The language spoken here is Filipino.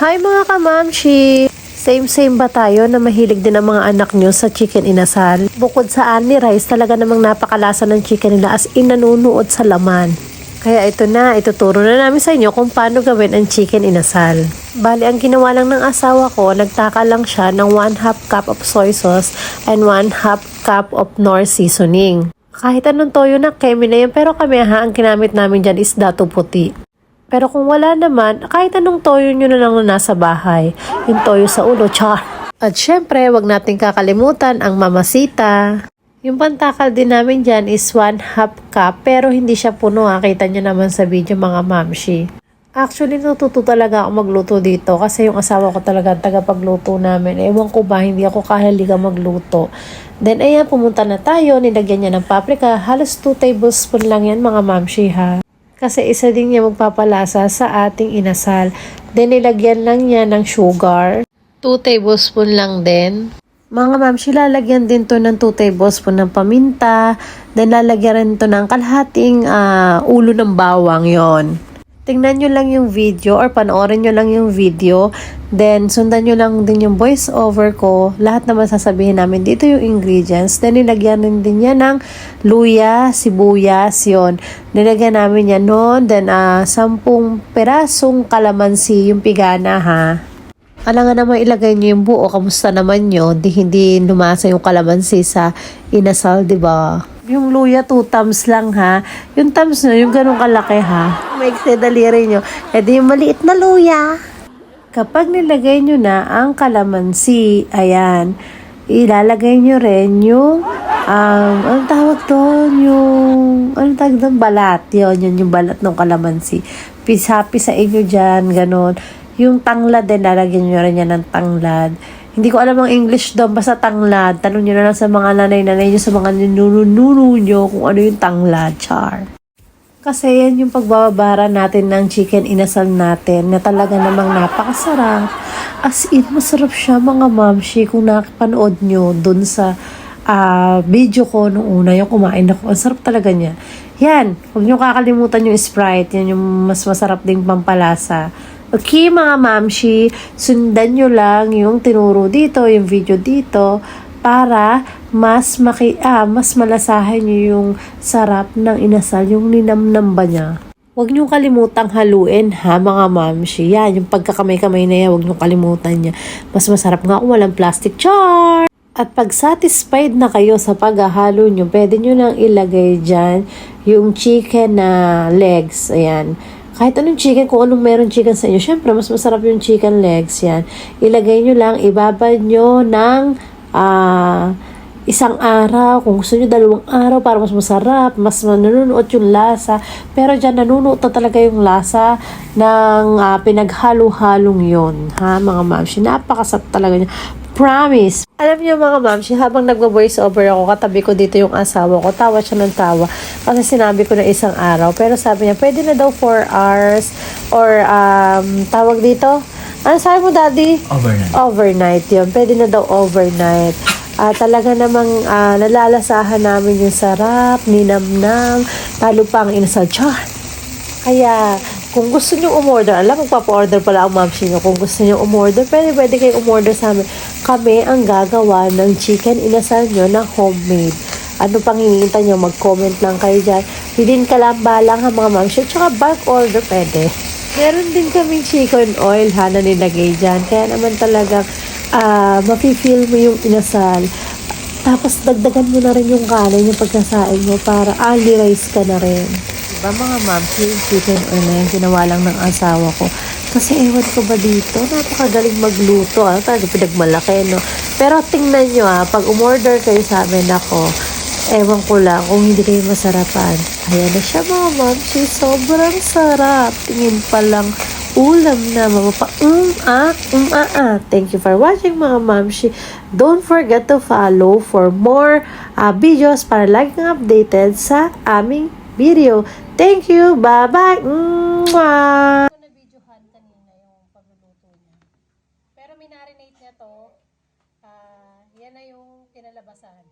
Hi mga kamamshi! Same ba tayo na mahilig din ang mga anak nyo sa chicken inasal? Bukod sa ani rice, talaga namang napakalasa ng chicken nila as in nanunuot sa laman. Kaya ito na, ituturo na namin sa inyo kung paano gawin ang chicken inasal. Bali, ang ginawa lang ng asawa ko, nagtaka lang siya ng 1/2 cup of soy sauce and 1/2 cup of Knorr seasoning. Kahit anong toyo na, kemi na yun, pero kami ang ginamit namin dyan is dato puti. Pero kung wala naman, kahit anong toyo nyo na lang na nasa bahay. Yung toyo sa ulo, char. At syempre, wag nating kakalimutan ang mamasita. Yung pantakal din namin dyan is 1/2 cup, pero hindi siya puno ha. Kita nyo naman sa video mga mamshi. Actually, natuto talaga ako magluto dito kasi yung asawa ko talaga tagapagluto namin. Ewan ko ba, hindi ako kahiliga magluto. Then, ayan, pumunta na tayo. Nilagyan niya ng paprika. Halos 2 tablespoon lang yan mga mamshi ha. Kasi isa din niya magpapalasa sa ating inasal. Then, nilagyan lang niya ng sugar. 2 tablespoon lang din. Mga mamshi, lalagyan din to ng 2 tablespoon ng paminta. Then, lalagyan rin to ng kalahating ulo ng bawang yon. Tingnan nyo lang yung video or panoorin nyo lang yung video. Then, sundan nyo lang din yung voice over ko. Lahat naman sasabihin namin dito yung ingredients. Then, nilagyan rin din yan ng luya, sibuyas, yon. Nilagyan namin yan noon. Then, 10 perasong kalamansi yung pigana ha. Alangan naman ilagay nyo yung buo. Kamusta naman nyo? Hindi lumasa yung kalamansi sa inasal, diba? Yung luya 2 thumbs lang ha. Yung thumbs nyo, yung ganun kalaki ha. May daliri nyo. E di yung maliit na luya. Kapag nilagay nyo na ang kalamansi, ayan, ilalagay nyo rin yung, anong tawag doon? Anong tawag doon? Balat. Yun yung balat ng kalamansi. Pisa-pisain nyo dyan, ganun. Yung tanglad din, lalagyan nyo rin yan ng tanglad. Hindi ko alam ang English doon, basta tanglad. Tanong nyo na lang sa mga nanay-nanay nyo, sa mga ninununo nyo kung ano yung tanglad, char. Kasi yan yung pagbabara natin ng chicken inasal natin na talaga namang napakasarap. As in, masarap siya mga mamshi kung nakapanood nyo doon sa video ko nung una yung kumain ako. Ang sarap talaga niya. Yan, huwag nyo kakalimutan yung Sprite. Yan yung mas masarap ding pampalasa. Okay mga mamshi, sundan nyo lang yung tinuro dito, yung video dito para mas malasahan nyo yung sarap ng inasal, yung ninamnam ba niya. Huwag nyo kalimutang haluin ha mga mamshi. Yan, yung pagkakamay-kamay na yan, huwag nyo kalimutan niya. Mas masarap nga kung walang plastic, char! At pag satisfied na kayo sa paghahalo nyo, pwede nyo lang ilagay dyan yung chicken na legs. Ayan. Kahit anong chicken, kung anong meron chicken sa inyo, syempre, mas masarap yung chicken legs, yan. Ilagay nyo lang, ibabad nyo ng 1 araw. Kung gusto nyo 2 araw para mas masarap, mas nanunuot yung lasa. Pero dyan, nanunuot na talaga yung lasa ng pinaghalo-halong yon ha, mga mamshi. Napakasarap talaga niya. Promise. Alam niyo mga mamshi, habang nagbo-voice over ako, katabi ko dito yung asawa ko, tawa siya ng tawa. Kasi sinabi ko na 1 araw. Pero sabi niya, pwede na daw 4 hours or tawag dito. Ano sabi mo, daddy? Overnight. Overnight yun. Pwede na daw overnight. Talaga namang nalalasahan namin yung sarap, ninamnam, talo pa ang inasal. Char! Kaya, kung gusto nyo umorder, magpapa-order pala ang mamshi nyo. Kung gusto nyo umorder, pwede kayo umorder sa amin. Kami ang gagawa ng chicken inasal nyo na homemade. Ano pang hinihintay nyo? Mag-comment lang kayo dyan. Bilhin ka lang balang ha mga mamshi. Tsaka bulk order pwede. Meron din kaming chicken oil ha na nilagay dyan. Kaya naman talagang mafe-feel mo yung inasal. Tapos dagdagan mo na rin yung kanin, yung pagkasain mo para ali rice ka na rin. Diba mga mamshi, yung chicken oil na yan, ginawa lang ng asawa ko. Kasi ewan ko ba dito, napakagaling magluto. Talaga pinagmalaki, no? Pero tingnan nyo pag umorder kayo sa amin ako, ewan ko lang kung hindi kayo masarapan. Ayan na siya mga mamshi, sobrang sarap. Tingin pa lang, ulam na mapapa Thank you for watching mga mamshi. Don't forget to follow for more videos para lagi kang updated sa aming video. Thank you. Bye-bye. Mwah! Na-videohan kanina yung pagluluto niya. Pero minarinate niya to. Yan na yung kinalabasan.